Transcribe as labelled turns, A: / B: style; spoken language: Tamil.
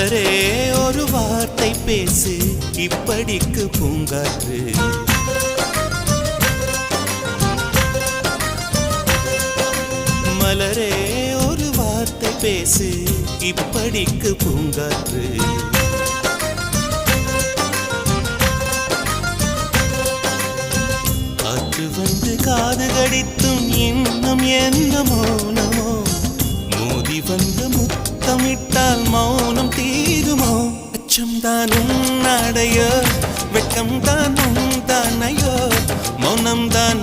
A: மலரே ஒரு வார்த்தை பேசு இப்படிக்கு பூங்காற்று மலரே ஒரு வார்த்தை பேசு இப்படிக்கு பூங்காற்று காற்று வந்து காது கடித்தும் இன்னும் என்ன மௌனமோ மோதி வந்து முத்தமிட்டால் மௌனம் தீருமோ அச்சம் தான் உன்னடையோ வெட்கம் தான் உன் தானையோ மௌனம் தான்